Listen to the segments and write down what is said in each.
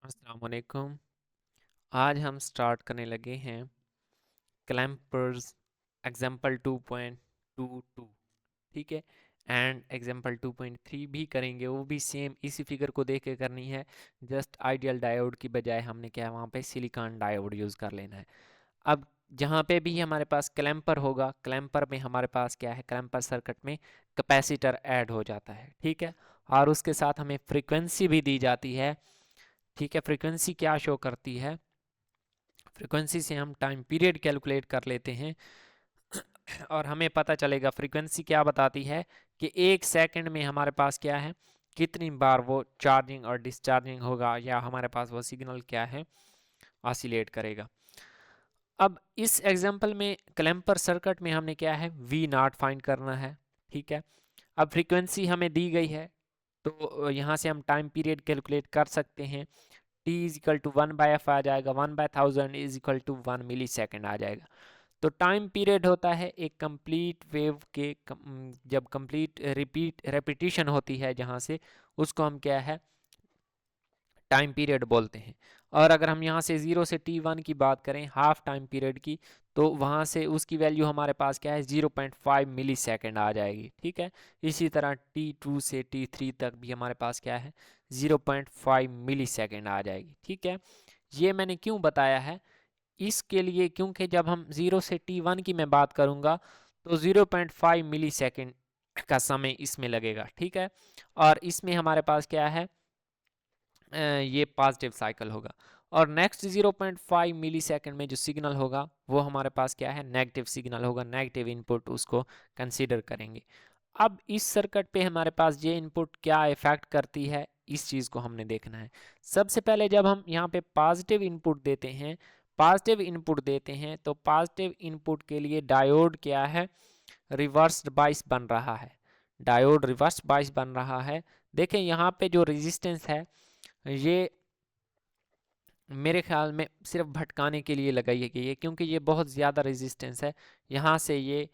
अस्सलाम वालेकुम। आज हम स्टार्ट करने लगे हैं क्लैम्पर्स एग्जाम्पल 2.22, ठीक है। एंड एग्जाम्पल 2.3 भी करेंगे, वो भी सेम इसी फिगर को देख के करनी है। जस्ट आइडियल डायोड की बजाय हमने क्या है वहाँ पे सिलिकॉन डायोड यूज़ कर लेना है। अब जहाँ पे भी हमारे पास क्लैम्पर होगा, क्लैम्पर में हमारे पास क्या है, क्लैम्पर सर्किट में कैपेसिटर ऐड हो जाता है, ठीक है। और उसके साथ हमें फ्रीक्वेंसी भी दी जाती है, ठीक है। फ्रीक्वेंसी क्या शो करती है, फ्रीक्वेंसी से हम टाइम पीरियड कैलकुलेट कर लेते हैं और हमें पता चलेगा फ्रीक्वेंसी क्या बताती है कि एक सेकंड में हमारे पास क्या है, कितनी बार वो चार्जिंग और डिस्चार्जिंग होगा, या हमारे पास वो सिग्नल क्या है ऑसिलेट करेगा। अब इस एग्जांपल में क्लैम्पर सर्किट में हमने क्या है वी नॉट फाइंड करना है, ठीक है। अब फ्रीक्वेंसी हमें दी गई है, तो यहाँ से हम टाइम पीरियड कैलकुलेट कर सकते हैं। t is equal to 1/f आ जाएगा, 1/1000 is equal to 1 millisecond आ जाएगा। तो टाइम पीरियड होता है एक कंप्लीट वेव के जब कंप्लीट रेपिटेशन होती है जहाँ से, उसको हम क्या है टाइम पीरियड बोलते हैं। और अगर हम यहाँ से 0 से t1 की बात करें हाफ टाइम पीरियड की, तो वहाँ से उसकी वैल्यू हमारे पास क्या है 0.5 मिली सेकेंड आ जाएगी, ठीक है। इसी तरह t2 से t3 तक भी हमारे पास क्या है 0.5 मिली सेकेंड आ जाएगी, ठीक है। ये मैंने क्यों बताया है इसके लिए, क्योंकि जब हम 0 से t1 की मैं बात करूँगा तो 0.5 मिली सेकेंड का समय इसमें लगेगा, ठीक है। और इसमें हमारे पास क्या है ये पॉजिटिव साइकिल होगा। और नेक्स्ट 0.5 मिली सेकेंड में जो सिग्नल होगा वो हमारे पास क्या है नेगेटिव सिग्नल होगा, नेगेटिव इनपुट उसको कंसीडर करेंगे। अब इस सर्किट पे हमारे पास ये इनपुट क्या इफेक्ट करती है, इस चीज़ को हमने देखना है। सबसे पहले जब हम यहाँ पे पॉजिटिव इनपुट देते हैं, पॉजिटिव इनपुट देते हैं तो पॉजिटिव इनपुट के लिए डायोड क्या है रिवर्स्ड बाइस बन रहा है, डायोड रिवर्स बाइस बन रहा है। देखें यहाँ पे जो रेजिस्टेंस है ये मेरे ख्याल में सिर्फ भटकाने के लिए लगाई गई है, क्योंकि ये बहुत ज़्यादा रेजिस्टेंस है, यहाँ से ये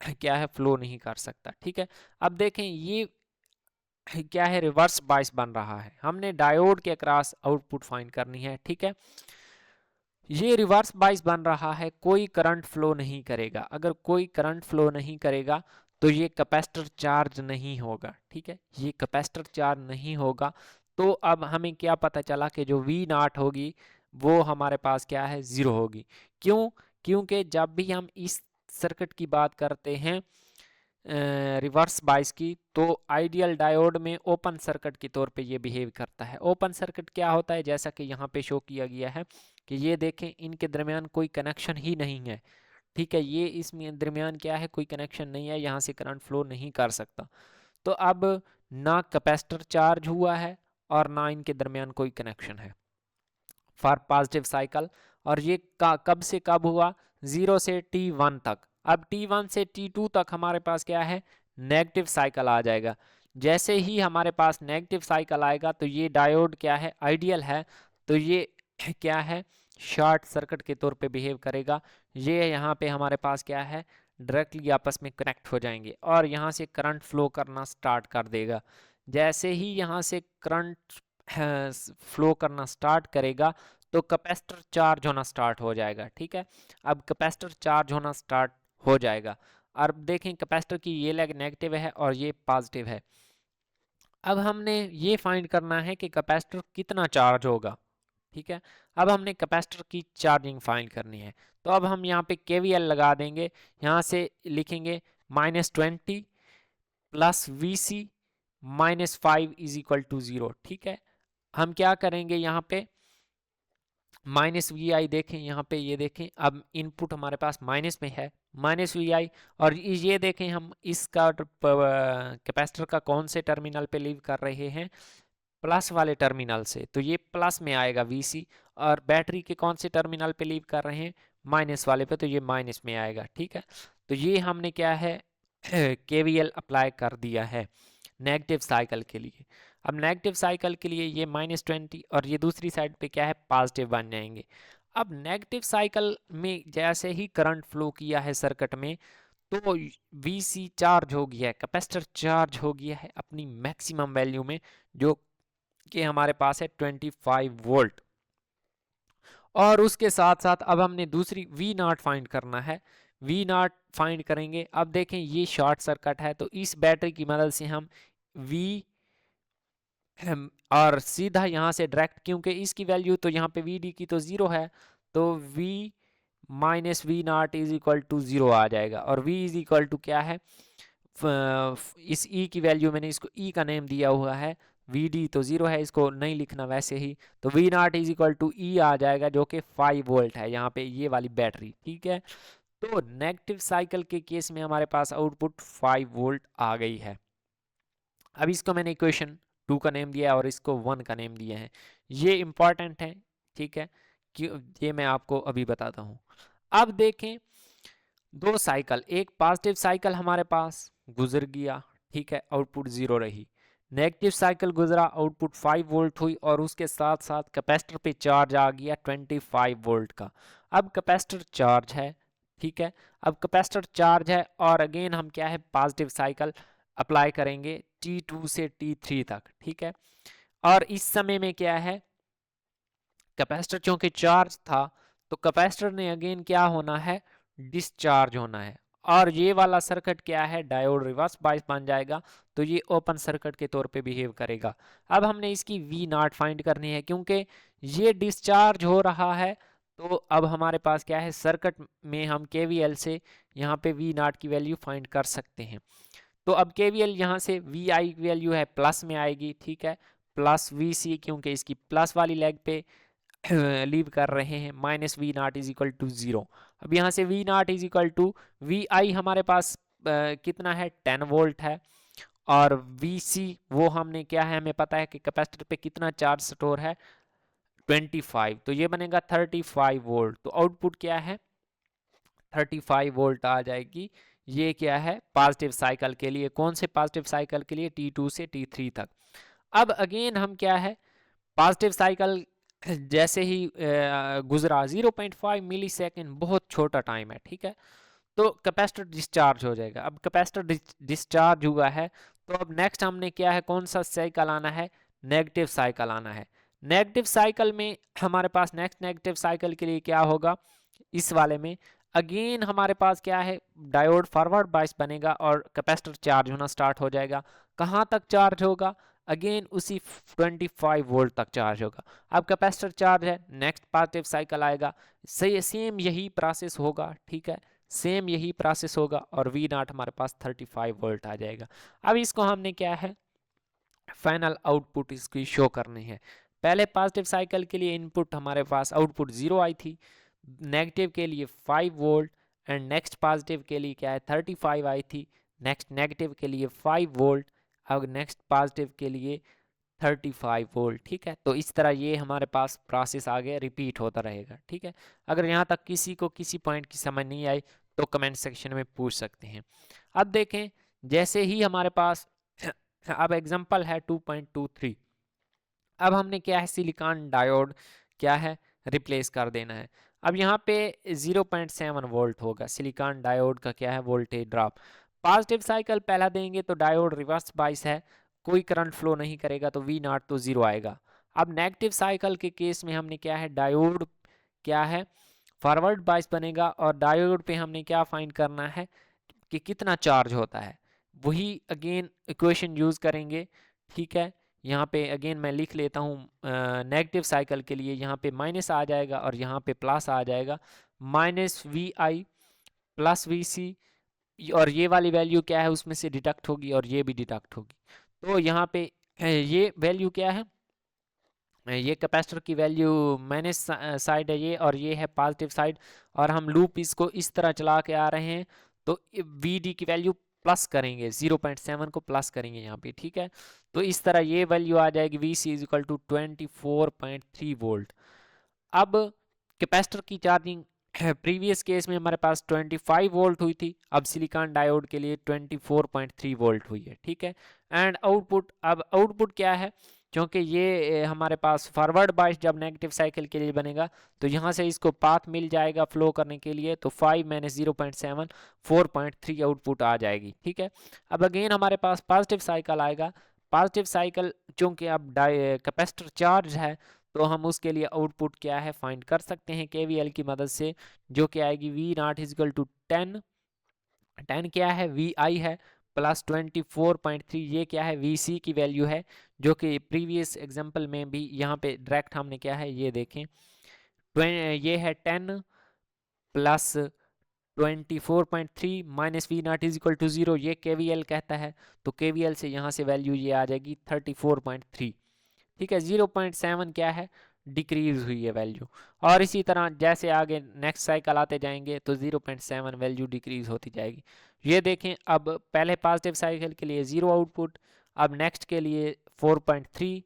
क्या है फ्लो नहीं कर सकता, ठीक है। अब देखें ये क्या है रिवर्स बाइस बन रहा है, हमने डायोड के अक्रॉस आउटपुट फाइंड करनी है, ठीक है। ये रिवर्स बाइस बन रहा है, कोई करंट फ्लो नहीं करेगा। अगर कोई करंट फ्लो नहीं करेगा तो ये कैपेसिटर चार्ज नहीं होगा, ठीक है। ये कैपेसिटर चार्ज नहीं होगा, तो अब हमें क्या पता चला कि जो वी नॉट होगी वो हमारे पास क्या है ज़ीरो होगी। क्यों? क्योंकि जब भी हम इस सर्किट की बात करते हैं रिवर्स बाइस की, तो आइडियल डायोड में ओपन सर्किट के तौर पे ये बिहेव करता है। ओपन सर्किट क्या होता है, जैसा कि यहाँ पे शो किया गया है कि ये देखें इनके दरमियान कोई कनेक्शन ही नहीं है, ठीक है। ये इसमें दरमियान क्या है कोई कनेक्शन नहीं है, यहाँ से करंट फ्लो नहीं कर सकता। तो अब ना कैपेसिटर चार्ज हुआ है और ना इनके दरमियान कोई कनेक्शन है फॉर पॉजिटिव साइकिल। और ये कब से कब हुआ 0 से t1 तक। अब t1 से t2 तक हमारे पास क्या है नेगेटिव साइकिल आ जाएगा। जैसे ही हमारे पास नेगेटिव साइकिल आएगा तो ये डायोड क्या है आइडियल है, तो ये क्या है शॉर्ट सर्किट के तौर पे बिहेव करेगा। ये यहाँ पे हमारे पास क्या है डायरेक्टली आपस में कनेक्ट हो जाएंगे और यहाँ से करंट फ्लो करना स्टार्ट कर देगा। जैसे ही यहाँ से करंट फ्लो करना स्टार्ट करेगा तो कैपेसिटर चार्ज होना स्टार्ट हो जाएगा, ठीक है। अब कैपेसिटर चार्ज होना स्टार्ट हो जाएगा और देखें कैपेसिटर की ये लेग नेगेटिव है और ये पॉजिटिव है। अब हमने ये फाइंड करना है कि कैपेसिटर कितना चार्ज होगा, ठीक है। अब हमने कैपेसिटर की चार्जिंग फाइंड करनी है, तो अब हम यहाँ पे KVL लगा देंगे। यहाँ से लिखेंगे -20 plus VC -5 is equal to 0, ठीक है। हम क्या करेंगे यहाँ पे -VI देखें, यहाँ पे ये देखें अब इनपुट हमारे पास माइनस में है -VI, और ये देखें हम इसका कैपेसिटर का कौन से टर्मिनल पे लीव कर रहे हैं प्लस वाले टर्मिनल से, तो ये प्लस में आएगा VC। और बैटरी के कौन से टर्मिनल पे लीव कर रहे हैं माइनस वाले पे, तो ये माइनस में आएगा, ठीक है। तो ये हमने क्या है KVL अप्लाई कर दिया है नेगेटिव साइकिल के लिए। अब नेगेटिव साइकिल के लिए ये -20 और ये दूसरी साइड पे क्या है पॉजिटिव बन जाएंगे। अब नेगेटिव साइकिल में जैसे ही करंट फ्लो किया है सर्किट में तो VC चार्ज हो गया है, कैपेसिटर चार्ज हो गया है अपनी मैक्सिमम वैल्यू में, जो कि हमारे पास है 25 वोल्ट। और उसके साथ साथ अब हमने दूसरी वी नॉट फाइंड करना है। वी नॉट फाइंड करेंगे। अब देखें ये शॉर्ट सर्किट है, तो इस बैटरी की मदद से हम वी और सीधा यहाँ से डायरेक्ट, क्योंकि इसकी वैल्यू तो यहाँ पे वी डी की तो 0 है, तो V minus V naught is equal to 0 आ जाएगा। और वी इज इक्वल टू क्या है, इस ई की वैल्यू मैंने इसको ई का नेम दिया हुआ है, वी डी तो 0 है, इसको नहीं लिखना वैसे ही, तो V naught is equal to E आ जाएगा, जो कि 5 वोल्ट है यहाँ पे ये वाली बैटरी। ठीक है, तो नेगेटिव साइकिल के केस में हमारे पास आउटपुट 5 वोल्ट आ गई है। अब इसको मैंने इक्वेशन 2 का नेम दिया है और इसको 1 का नेम दिया है। ये इंपॉर्टेंट है, ठीक है, कि ये मैं आपको अभी बताता हूँ। अब देखें दो साइकिल, एक पॉजिटिव साइकिल हमारे पास गुजर गया, ठीक है, आउटपुट 0 रही। नेगेटिव साइकिल गुजरा, आउटपुट 5 वोल्ट हुई, और उसके साथ साथ कैपेसिटर पे चार्ज आ गया 25 वोल्ट का। अब कैपेसिटर चार्ज है, ठीक है, अब कैपेसिटर चार्ज है और अगेन हम क्या है पॉजिटिव साइकिल अप्लाई करेंगे T2 से T3 तक, ठीक है। और इस समय में क्या है, कैपेसिटर चूंकि चार्ज था तो कैपेसिटर ने अगेन क्या होना है, डिस्चार्ज होना है। और ये वाला सर्किट क्या है, डायोड रिवर्स बायस बन जाएगा, तो ये ओपन सर्किट के तौर पे बिहेव करेगा। अब हमने इसकी वी नॉट फाइंड करनी है, क्योंकि ये डिस्चार्ज हो रहा है, तो अब हमारे पास क्या है, सर्किट में हम केवीएल से यहाँ पे वी नॉट की वैल्यू फाइंड कर सकते हैं। तो अब केवीएल यहाँ से वी आई की वैल्यू है प्लस में आएगी, ठीक है, प्लस वी सी, क्योंकि इसकी प्लस वाली लेग पे लीव कर रहे हैं, minus V naught is equal to 0। अब यहाँ से V naught is equal to V I हमारे पास कितना है 10 वोल्ट है, और वी सी वो हमने क्या है, हमें पता है कि कैपेसिटर पे कितना चार्ज स्टोर है 25, तो ये बनेगा 35 वोल्ट। तो आउटपुट क्या है 35 वोल्ट आ जाएगी। ये क्या है पॉजिटिव साइकिल के लिए, कौन से पॉजिटिव साइकिल के लिए, T2 से T3 तक। अब अगेन हम क्या है पॉजिटिव साइकिल जैसे ही गुजरा 0.5 मिली सेकेंड, बहुत छोटा टाइम है, ठीक है, तो कैपेसिटर डिस्चार्ज हो जाएगा। अब कैपेसिटर डिस्चार्ज हुआ है, तो अब नेक्स्ट हमने क्या है, कौन सा साइकिल आना है, नेगेटिव साइकिल आना है। नेगेटिव साइकिल में हमारे पास नेक्स्ट नेगेटिव साइकिल के लिए क्या होगा, इस वाले में अगेन हमारे पास क्या है, डायोड फॉरवर्ड बायस बनेगा और कैपेसिटर चार्ज होना स्टार्ट हो जाएगा। कहाँ तक चार्ज होगा, अगेन उसी 25 वोल्ट तक चार्ज होगा। अब कैपेसिटर चार्ज है, नेक्स्ट पॉजिटिव साइकिल आएगा, सेम यही प्रोसेस होगा, ठीक है, सेम यही प्रोसेस होगा, और वी नॉट हमारे पास 35 वोल्ट आ जाएगा। अब इसको हमने क्या है फाइनल आउटपुट इसकी शो करनी है। पहले पॉजिटिव साइकिल के लिए इनपुट हमारे पास आउटपुट 0 आई थी, नेगेटिव के लिए 5 वोल्ट, एंड नेक्स्ट पॉजिटिव के लिए क्या है 35 आई थी, नेक्स्ट नेगेटिव के लिए 5 वोल्ट, अब नेक्स्ट पॉजिटिव के लिए 35 वोल्ट, ठीक है। तो इस तरह ये हमारे पास प्रोसेस आगे रिपीट होता रहेगा, ठीक है। अगर यहाँ तक किसी को किसी पॉइंट की समझ नहीं आई तो कमेंट सेक्शन में पूछ सकते हैं। अब देखें जैसे ही हमारे पास अब एग्जांपल है 2.23, अब हमने क्या है सिलिकॉन डायोड क्या है रिप्लेस कर देना है। अब यहाँ पे 0.7 वोल्ट होगा, सिलिकॉन डायोड का क्या है वोल्टेज ड्रॉप। पॉजिटिव साइकिल पहला देंगे तो डायोड रिवर्स बायस है, कोई करंट फ्लो नहीं करेगा, तो वी नॉट तो 0 आएगा। अब नेगेटिव साइकिल के केस में हमने क्या है डायोड क्या है फॉरवर्ड बायस बनेगा, और डायोड पे हमने क्या फाइंड करना है कि कितना चार्ज होता है, वही अगेन इक्वेशन यूज करेंगे, ठीक है। यहाँ पे अगेन मैं लिख लेता हूँ नेगेटिव साइकिल के लिए यहाँ पे माइनस आ जाएगा और यहाँ पे प्लस आ जाएगा, minus V I plus V C, और ये वाली वैल्यू क्या है उसमें से डिडक्ट होगी और ये भी डिडक्ट होगी। तो यहाँ पे ये वैल्यू क्या है, ये कैपेसिटर की वैल्यू माइनस साइड है ये, और ये है पॉजिटिव साइड, और हम लूप इसको इस तरह चला के आ रहे हैं, तो वी डी की वैल्यू प्लस करेंगे, 0.7 को प्लस करेंगे यहाँ पे, ठीक है। तो इस तरह ये वैल्यू आ जाएगी V C is equal to 24.3 volt. अब कैपेसिटर की चार्जिंग प्रीवियस केस में हमारे पास 25 वोल्ट हुई थी, अब सिलिकॉन डायोड के लिए 24.3 वोल्ट हुई है, ठीक है। एंड आउटपुट, अब आउटपुट क्या है, क्योंकि ये हमारे पास फॉरवर्ड बायस जब नेगेटिव साइकिल के लिए बनेगा तो यहाँ से इसको पाथ मिल जाएगा फ्लो करने के लिए, तो 5 माइनस 0.7 4.3 आउटपुट आ जाएगी, ठीक है। अब अगेन हमारे पास पॉजिटिव साइकिल आएगा, पॉजिटिव साइकिल चूंकि अब कैपेसिटर चार्ज है तो हम उसके लिए आउटपुट क्या है फाइंड कर सकते हैं केवीएल की मदद से, जो कि आएगी वी नॉट इजकल टू 10 क्या है वी आई है प्लस 24.3 ये क्या है वी सी की वैल्यू है, जो कि प्रीवियस एग्जांपल में भी यहाँ पे डायरेक्ट हमने क्या है ये देखें ये है 10 plus 24.3 minus V naught is equal to 0 ये केवीएल कहता है, तो केवीएल से यहाँ से वैल्यू ये आ जाएगी 34.3। ठीक है 0.7 क्या है डिक्रीज हुई है वैल्यू, और इसी तरह जैसे आगे नेक्स्ट साइकिल आते जाएंगे तो 0.7 वैल्यू डिक्रीज होती जाएगी। ये देखें अब पहले पॉजिटिव साइकिल के लिए 0 आउटपुट, अब नेक्स्ट के लिए 4.3,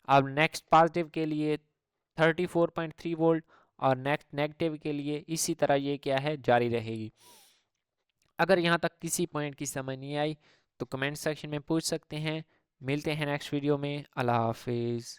अब नेक्स्ट पॉजिटिव के लिए 34.3 वोल्ट, और नेक्स्ट नेगेटिव के लिए इसी तरह ये क्या है जारी रहेगी। अगर यहाँ तक किसी पॉइंट की समझ नहीं आई तो कमेंट सेक्शन में पूछ सकते हैं। मिलते हैं नेक्स्ट वीडियो में। अल्लाह हाफिज़।